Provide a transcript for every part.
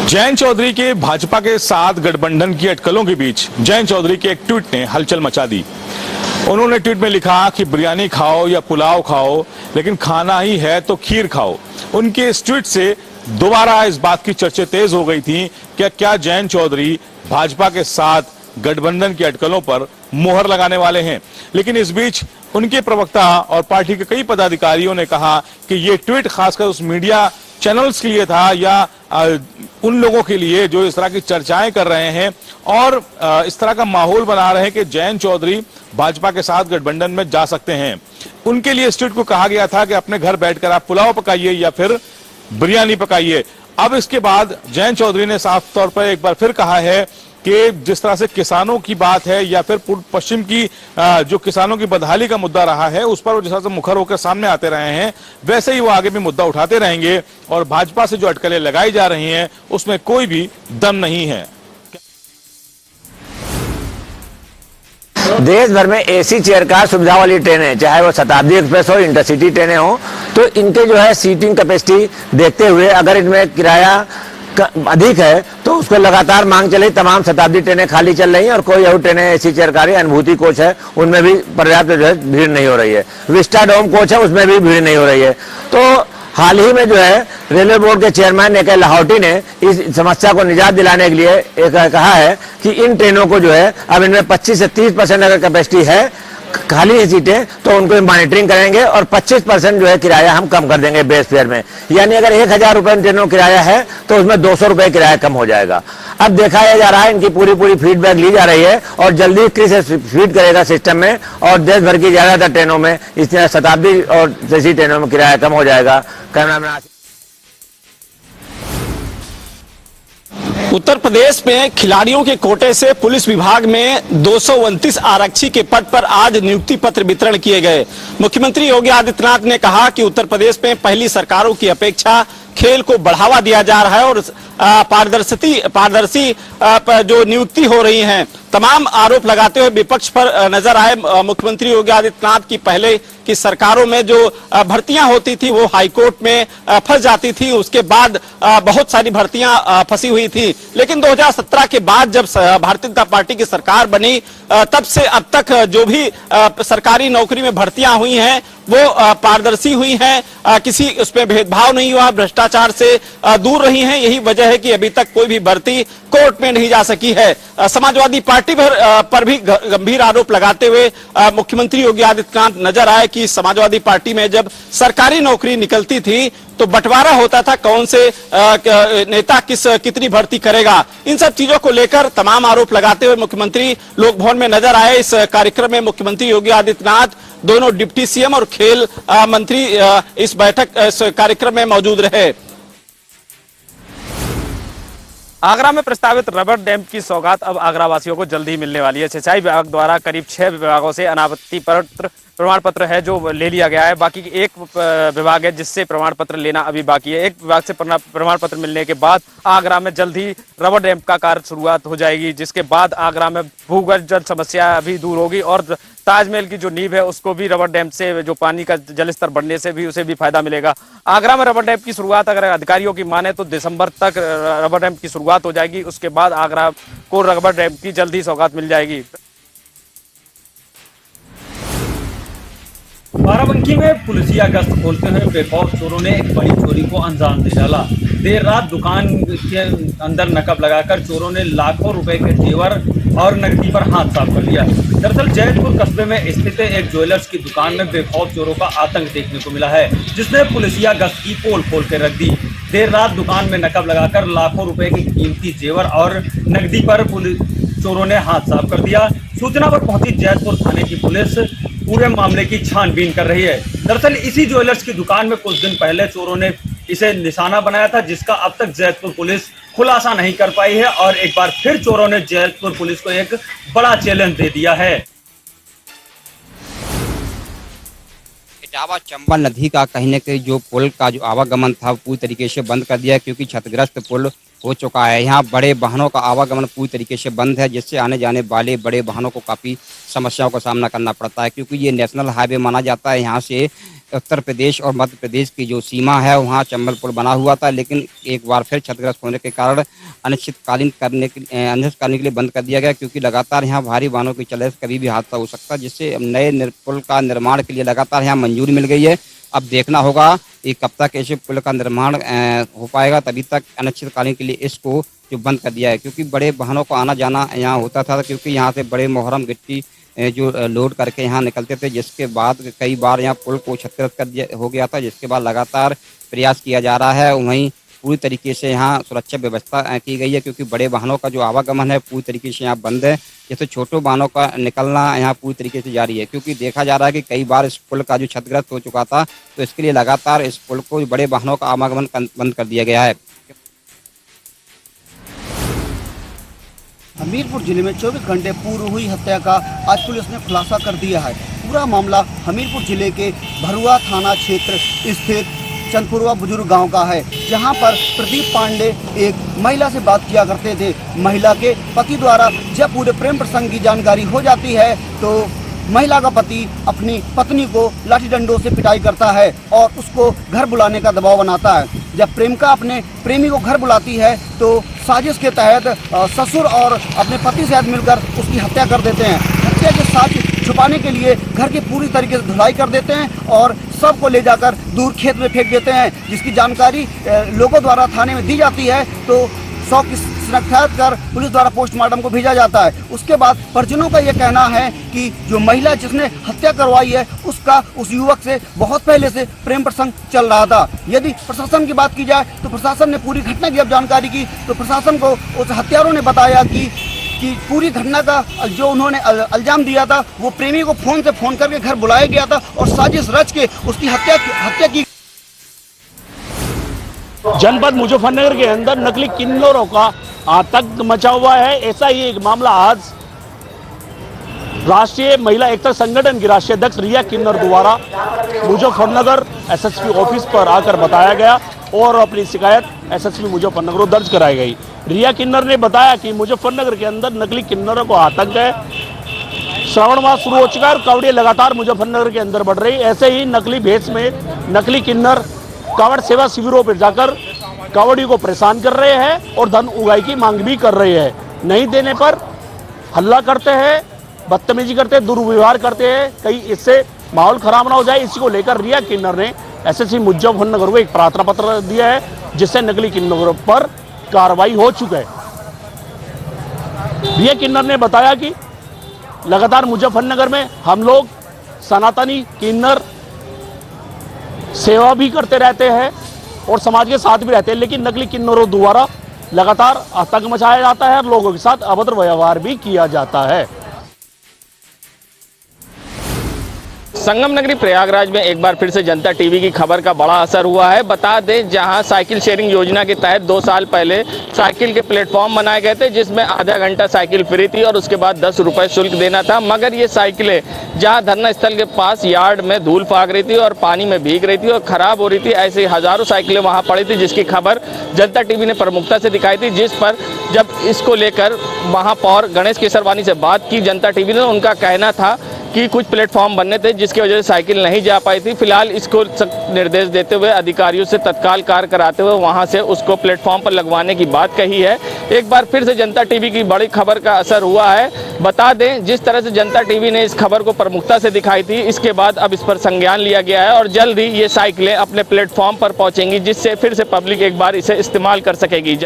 जयंत चौधरी के भाजपा के साथ गठबंधन की अटकलों के बीच जयंत चौधरी के एक ट्वीट ने हलचल मचा दी। उन्होंने ट्वीट में लिखा कि बिरयानी खाओ या पुलाव खाओ, लेकिन खाना ही है तो खीर खाओ। उनके इस ट्वीट से दोबारा इस बात की चर्चा तेज हो गई थी कि क्या जयंत चौधरी भाजपा के साथ गठबंधन की अटकलों पर मोहर लगाने वाले हैं। लेकिन इस बीच उनके प्रवक्ता और पार्टी के कई पदाधिकारियों ने कहा कि ये ट्वीट खासकर उस मीडिया चैनल्स के लिए था या उन लोगों के लिए जो इस तरह की चर्चाएं कर रहे हैं और इस तरह का माहौल बना रहे हैं कि जयंत चौधरी भाजपा के साथ गठबंधन में जा सकते हैं। उनके लिए इस ट्वीट को कहा गया था कि अपने घर बैठकर आप पुलाव पकाइए या फिर बिरयानी पकाइए। अब इसके बाद जयंत चौधरी ने साफ तौर पर एक बार फिर कहा है कि जिस तरह से किसानों की बात है या फिर पूर्व पश्चिम की जो किसानों की बदहाली का मुद्दा रहा है उस पर वो जिस तरह से मुखर होकर सामने आते रहे हैं, वैसे ही वो आगे भी मुद्दा उठाते रहेंगे और भाजपा से जो अटकलें लगाई जा रही हैं उसमें कोई भी दम नहीं है। देश भर में एसी चेयर कार सुविधा वाली ट्रेनें, चाहे वो शताब्दी एक्सप्रेस हो, इंटरसिटी ट्रेनें हो, तो इनके जो है सीटिंग कैपेसिटी देखते हुए अगर इनमें किराया अधिक है तो उसको लगातार मांग चले। तमाम शताब्दी ट्रेनें खाली चल रही हैं और कोई और ट्रेनें एसी चेयर कार अनुभूति कोच है उनमें भी पर्याप्त जो है भीड़ नहीं हो रही है। विस्टाडोम कोच है उसमें भी भीड़ नहीं हो रही है। तो हाल ही में जो है रेलवे बोर्ड के चेयरमैन ए के लाहौटी ने इस समस्या को निजात दिलाने के लिए एक कहा है कि इन ट्रेनों को जो है अब इनमें 25 से 30% अगर कैपेसिटी है खाली है सीटें तो उनको मॉनिटरिंग करेंगे और 25% जो है किराया हम कम कर देंगे बेस फेयर में। यानी अगर 1000 रुपए ट्रेनों किराया है तो उसमें 200 रुपए किराया कम हो जाएगा। अब देखा जा रहा है, इनकी पूरी फीडबैक ली जा रही है और जल्दी से फीड करेगा सिस्टम में और देश भर की ज्यादातर ट्रेनों में इस शताब्दी और जैसी ट्रेनों में किराया कम हो जाएगा। उत्तर प्रदेश में खिलाड़ियों के कोटे से पुलिस विभाग में 229 आरक्षी के पद पर आज नियुक्ति पत्र वितरण किए गए। मुख्यमंत्री योगी आदित्यनाथ ने कहा कि उत्तर प्रदेश में पहली सरकारों की अपेक्षा खेल को बढ़ावा दिया जा रहा है और पारदर्शी जो नियुक्ति हो रही है। तमाम आरोप लगाते हुए विपक्ष पर नजर आए मुख्यमंत्री योगी आदित्यनाथ की पहले की सरकारों में जो भर्तियां होती थी वो हाईकोर्ट में फंस जाती थी, उसके बाद बहुत सारी भर्तियां फंसी हुई थी। लेकिन 2017 के बाद जब भारतीय जनता पार्टी की सरकार बनी तब से अब तक जो भी सरकारी नौकरी में भर्तियां हुई हैं वो पारदर्शी हुई हैं, किसी उसमें भेदभाव नहीं हुआ, भ्रष्टाचार से दूर रही हैं। यही वजह है कि अभी तक कोई भी भर्ती कोर्ट में नहीं जा सकी है। समाजवादी पार्टी पर भी गंभीर आरोप लगाते हुए मुख्यमंत्री योगी आदित्यनाथ नजर आए कि समाजवादी पार्टी में जब सरकारी नौकरी निकलती थी तो बंटवारा होता था कौन से नेता कितनी भर्ती करेगा। इन सब चीजों को लेकर तमाम आरोप लगाते हुए मुख्यमंत्री लोक भवन में नजर आए। इस कार्यक्रम में मुख्यमंत्री योगी आदित्यनाथ, दोनों डिप्टी सीएम और खेल मंत्री इस कार्यक्रम में मौजूद रहे। आगरा में प्रस्तावित रबर डैम की सौगात अब आगरा वासियों को जल्द ही मिलने वाली है। सिंचाई विभाग द्वारा करीब 6 विभागों से अनापत्ति प्रमाण पत्र है जो ले लिया गया है। बाकी एक विभाग है जिससे प्रमाण पत्र लेना अभी बाकी है। एक विभाग से प्रमाण पत्र मिलने के बाद आगरा में जल्द ही रबर डैम का कार्य शुरुआत हो जाएगी, जिसके बाद आगरा में भूगर्भ जल समस्या भी दूर होगी और ताजमहल की जो नींव है उसको भी रबर डैम से जो पानी का जल स्तर बढ़ने से भी उसे भी फायदा मिलेगा। आगरा में रबर डैम की शुरुआत अगर अधिकारियों की माने तो दिसंबर तक रबर डैम की शुरुआत हो जाएगी। उसके बाद आगरा को रबर डैम की जल्द ही सौगात मिल जाएगी। बाराबंकी में पुलिसिया गश्त खोलते हुए बेखौफ चोरों ने एक बड़ी चोरी को अंजाम दे डाला। देर रात दुकान के अंदर नकब लगाकर चोरों ने लाखों रुपए के जेवर और नकदी पर हाथ साफ कर दिया। दरअसल जैतपुर कस्बे में स्थित एक ज्वेलर्स की दुकान में बेखौफ चोरों का आतंक देखने को मिला है, जिसने पुलिसिया गश्त की पोल खोल के रख दी। देर रात दुकान में नकब लगाकर लाखों रुपए की कीमती जेवर और नकदी पर चोरों ने हाथ साफ कर दिया। सूचना पर पहुंची जैतपुर थाने की पुलिस पूरे मामले की छानबीन कर रही है। दरअसल इसी ज्वेलर्स की दुकान में कुछ दिन पहले चोरों ने इसे निशाना बनाया था, जिसका अब तक जैतपुर पुलिस खुलासा नहीं कर पाई है और एक बार फिर चोरों ने जैतपुर पुलिस को एक बड़ा चैलेंज दे दिया है। इटावा चंबल नदी का कहीं न कहीं जो पुल का जो आवागमन था पूरी तरीके से बंद कर दिया है, क्योंकि क्षतिग्रस्त पुल हो चुका है। यहाँ बड़े वाहनों का आवागमन पूरी तरीके से बंद है, जिससे आने जाने वाले बड़े वाहनों को काफ़ी समस्याओं का सामना करना पड़ता है, क्योंकि ये नेशनल हाईवे माना जाता है। यहाँ से उत्तर प्रदेश और मध्य प्रदेश की जो सीमा है वहाँ चंबल पुल बना हुआ था, लेकिन एक बार फिर क्षतिग्रस्त होने के कारण अनिश्चितकालीन के लिए बंद कर दिया गया, क्योंकि लगातार यहाँ भारी वाहनों की चलने से कभी भी हादसा हो सकता है, जिससे नए पुल का निर्माण के लिए लगातार यहाँ मंजूरी मिल गई है। अब देखना होगा कि कब तक ऐसे पुल का निर्माण हो पाएगा, तभी तक अनिश्चितकालीन के लिए इसको जो बंद कर दिया है, क्योंकि बड़े वाहनों का आना जाना यहाँ होता था, क्योंकि यहाँ से बड़े मोहरम गिट्टी जो लोड करके यहाँ निकलते थे, जिसके बाद कई बार यहाँ पुल को क्षतिग्रस्त हो गया था, जिसके बाद लगातार प्रयास किया जा रहा है। वहीं पूरी तरीके से यहाँ सुरक्षा व्यवस्था की गई है, क्योंकि बड़े वाहनों का जो आवागमन है पूरी तरीके से यहाँ बंद है, जैसे छोटे वाहनों का निकलना यहाँ पूरी तरीके से जारी है, क्योंकि देखा जा रहा है कि कई बार इस पुल का जो क्षतिग्रस्त हो चुका था, तो इसके लिए लगातार इस पुल को बड़े वाहनों का आवागमन बंद कर दिया गया है। हमीरपुर जिले में 24 घंटे पूर्व हुई हत्या का आज पुलिस ने खुलासा कर दिया है। पूरा मामला हमीरपुर जिले के भरुआ थाना क्षेत्र स्थित चंदपुरवा बुजुर्ग गांव का है, जहां पर प्रदीप पांडे एक महिला से बात किया करते थे। महिला के पति द्वारा जब पूरे प्रेम प्रसंग की जानकारी हो जाती है तो महिला का पति अपनी पत्नी को लाठी डंडों से पिटाई करता है और उसको घर बुलाने का दबाव बनाता है। जब प्रेमिका अपने प्रेमी को घर बुलाती है तो साजिश के तहत ससुर और अपने पति से मिलकर उसकी हत्या कर देते हैं। हत्या के साजिश छुपाने के लिए घर की पूरी तरीके से धुलाई कर देते हैं और सबको ले जाकर दूर खेत में फेंक देते हैं, जिसकी जानकारी लोगों द्वारा थाने में दी जाती है तो 100 की शिनाख्त कर पुलिस द्वारा पोस्टमार्टम को भेजा जाता है। उसके बाद परिजनों का यह कहना है कि जो महिला जिसने हत्या करवाई है उसका उस युवक से बहुत पहले से प्रेम प्रसंग चल रहा था। यदि प्रशासन की बात की जाए तो प्रशासन ने पूरी घटना की जब जानकारी की तो प्रशासन को उस हत्यारों ने बताया कि पूरी घटना का जो उन्होंने इल्जाम दिया था वो प्रेमी को फोन करके घर बुलाया गया था और साजिश रच के उसकी हत्या की। जनपद मुजफ्फरनगर के अंदर नकली किन्नरों का आतंक मचा हुआ है। ऐसा ही एक मामला आज राष्ट्रीय महिला एकता संगठन की राष्ट्रीय अध्यक्ष रिया किन्नर द्वारा मुजफ्फरनगर एसएसपी ऑफिस पर आकर बताया गया और अपनी शिकायत एसएसपी मुजफ्फरनगर को दर्ज कराई गई। रिया किन्नर ने बताया कि मुजफ्फरनगर के अंदर नकली किन्नरों को आतंक है। श्रावण मास शुरू हो चुका है और कावड़ियां लगातार मुजफ्फरनगर के अंदर बढ़ रही। ऐसे ही नकली भेष में नकली किन्नर कावड़ सेवा शिविरों पर जाकर कावड़ी को परेशान कर रहे हैं और धन उगाही की मांग भी कर रहे हैं। नहीं देने पर हल्ला करते हैं, बदतमीजी करते हैं, दुर्व्यवहार करते हैं। कहीं इससे माहौल खराब ना हो जाए, इसी को लेकर रिया किन्नर ने एसएसपी मुजफ्फरनगर को एक प्रार्थना पत्र दिया है, जिससे नकली किन्नरों पर कार्रवाई हो चुकी है। रिया किन्नर ने बताया कि लगातार मुजफ्फरनगर में हम लोग सनातनी किन्नर सेवा भी करते रहते हैं और समाज के साथ भी रहते हैं, लेकिन नकली किन्नरों द्वारा लगातार आतंक मचाया जाता है और लोगों के साथ अभद्र व्यवहार भी किया जाता है। संगम नगरी प्रयागराज में एक बार फिर से जनता टीवी की खबर का बड़ा असर हुआ है। बता दें, जहां साइकिल शेयरिंग योजना के तहत 2 साल पहले साइकिल के प्लेटफॉर्म बनाए गए थे, जिसमें आधा घंटा साइकिल फ्री थी और उसके बाद 10 रुपए शुल्क देना था। मगर ये साइकिलें जहां धरना स्थल के पास यार्ड में धूल फाग रही थी और पानी में भीग रही थी और खराब हो रही थी, ऐसे हजारों साइकिलें वहां पड़ी थी, जिसकी खबर जनता टीवी ने प्रमुखता से दिखाई थी। जिस पर जब इसको लेकर महापौर गणेश केसरवानी से बात की जनता टीवी ने, उनका कहना था कि कुछ प्लेटफॉर्म बनने थे जिसकी वजह से साइकिल नहीं जा पाई थी। फिलहाल इसको निर्देश देते हुए अधिकारियों से तत्काल कार्य कराते हुए वहां से उसको प्लेटफॉर्म पर लगवाने की बात कही है। एक बार फिर से जनता टीवी की बड़ी खबर का असर हुआ है। बता दें, जिस तरह से जनता टीवी ने इस खबर को प्रमुखता से दिखाई थी, इसके बाद अब इस पर संज्ञान लिया गया है और जल्द ही ये साइकिलें अपने प्लेटफॉर्म पर पहुंचेंगी, जिससे फिर से पब्लिक एक बार इसे इस्तेमाल कर सकेगी।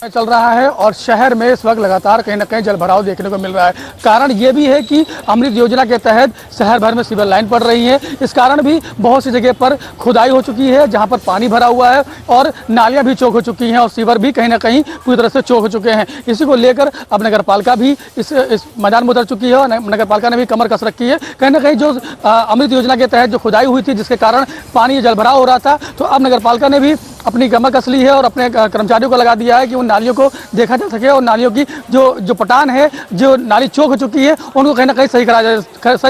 चल रहा है और शहर में इस वक्त लगातार कहीं ना कहीं जलभराव देखने को मिल रहा है। कारण ये भी है कि अमृत योजना के तहत शहर भर में सीवर लाइन पड़ रही है। इस कारण भी बहुत सी जगह पर खुदाई हो चुकी है, जहां पर पानी भरा हुआ है और नालियां भी चौक हो चुकी हैं और सीवर भी कहीं ना कहीं पूरी तरह से चौक हो चुके हैं। इसी को लेकर अब नगर पालिका भी इस मैदान में उतर चुकी है और नगर पालिका ने भी कमर कस रखी है। कहीं ना कहीं जो अमृत योजना के तहत जो खुदाई हुई थी, जिसके कारण पानी जलभराव हो रहा था, तो अब नगर पालिका ने भी अपनी कमर कस ली है और अपने कर्मचारियों को लगा दिया है कि उन नालियों को देखा जा सके और नालियों की जो पटान है, जो नाली चौक हो चुकी है, उनको कहीं ना कहीं सही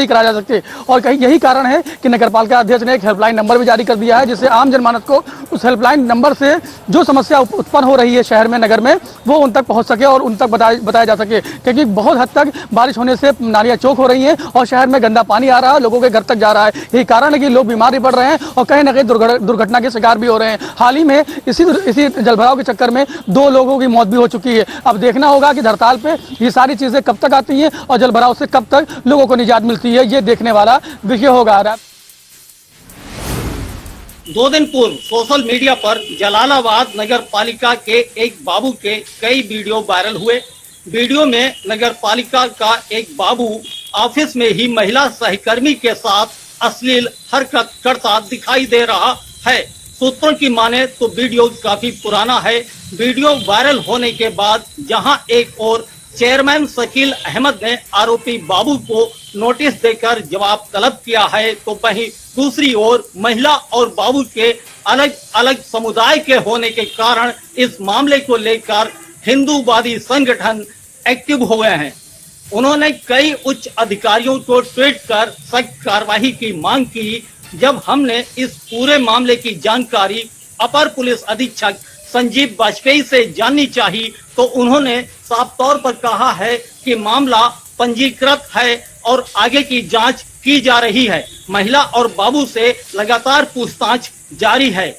करा जा सके। और कहीं यही कारण है कि नगरपालिका अध्यक्ष ने एक हेल्पलाइन नंबर भी जारी कर दिया है, जिससे आम जनमानस को उस हेल्पलाइन नंबर से जो समस्या उत्पन्न हो रही है शहर में, नगर में, वो उन तक पहुंच सके और उन तक बताया जा सके। क्योंकि बहुत हद तक बारिश होने से नालियां चौक हो रही हैं और शहर में गंदा पानी आ रहा है, लोगों के घर तक जा रहा है। यही कारण है कि लोग बीमार भी पड़ रहे हैं और कहीं ना कहीं दुर्घटना के शिकार भी हो रहे हैं। हाल ही में इसी जलभराव के चक्कर में 2 लोगों की मौत भी हो चुकी है। अब देखना होगा कि हड़ताल पे ये सारी चीजें कब तक आती हैं और जलभराव से कब तक लोगों को निजात मिलती है, ये देखने वाला विषय होगा। 2 दिन पूर्व सोशल मीडिया पर जलालाबाद नगर पालिका के एक बाबू के कई वीडियो वायरल हुए। वीडियो में नगर पालिका का एक बाबू ऑफिस में ही महिला सहकर्मी के साथ अश्लील हरकत करता दिखाई दे रहा है। सूत्रों की माने तो वीडियो काफी पुराना है। वीडियो वायरल होने के बाद जहां एक और चेयरमैन शकील अहमद ने आरोपी बाबू को नोटिस देकर जवाब तलब किया है, तो वहीं दूसरी ओर महिला और बाबू के अलग अलग समुदाय के होने के कारण इस मामले को लेकर हिंदूवादी संगठन एक्टिव हो गए हैं। उन्होंने कई उच्च अधिकारियों को ट्वीट कर सख्त कार्रवाई की मांग की। जब हमने इस पूरे मामले की जानकारी अपर पुलिस अधीक्षक संजीव वाजपेयी से जाननी चाहिए, तो उन्होंने साफ तौर पर कहा है कि मामला पंजीकृत है और आगे की जांच की जा रही है। महिला और बाबू से लगातार पूछताछ जारी है।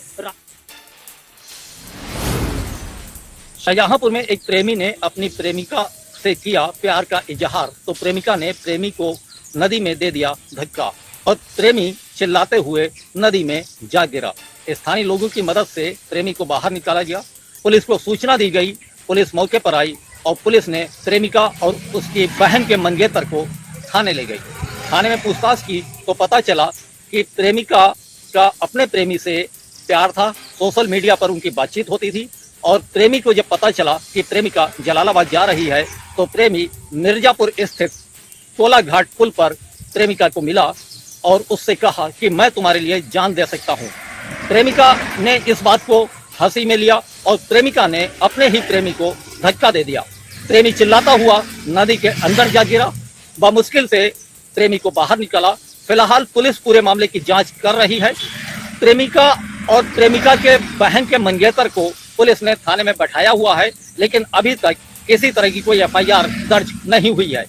शाहजहांपुर में एक प्रेमी ने अपनी प्रेमिका से किया प्यार का इजहार, तो प्रेमिका ने प्रेमी को नदी में दे दिया धक्का और प्रेमी चिल्लाते हुए नदी में जा गिरा। स्थानीय लोगों की मदद से प्रेमी को बाहर निकाला गया। पुलिस को सूचना दी गई, पुलिस मौके पर आई और पुलिस ने प्रेमिका और उसकी बहन के मंगेतर को थाने ले गई। थाने में पूछताछ की तो पता चला कि प्रेमिका का अपने प्रेमी से प्यार था। सोशल मीडिया पर उनकी बातचीत होती थी और प्रेमी को जब पता चला कि प्रेमिका जलालाबाद जा रही है, तो प्रेमी मिर्जापुर स्थित कोला घाट पुल पर प्रेमिका को मिला और उससे कहा कि मैं तुम्हारे लिए जान दे सकता हूँ। प्रेमिका ने इस बात को हंसी में लिया और प्रेमिका ने अपने ही प्रेमी को धक्का दे दिया। प्रेमी चिल्लाता हुआ नदी के अंदर जा गिरा। बमुश्किल से प्रेमी को बाहर निकाला। फिलहाल पुलिस पूरे मामले की जांच कर रही है। प्रेमिका और प्रेमिका के बहन के मंगेतर को पुलिस ने थाने में बैठाया हुआ है, लेकिन अभी तक किसी तरह की कोई एफआईआर दर्ज नहीं हुई है।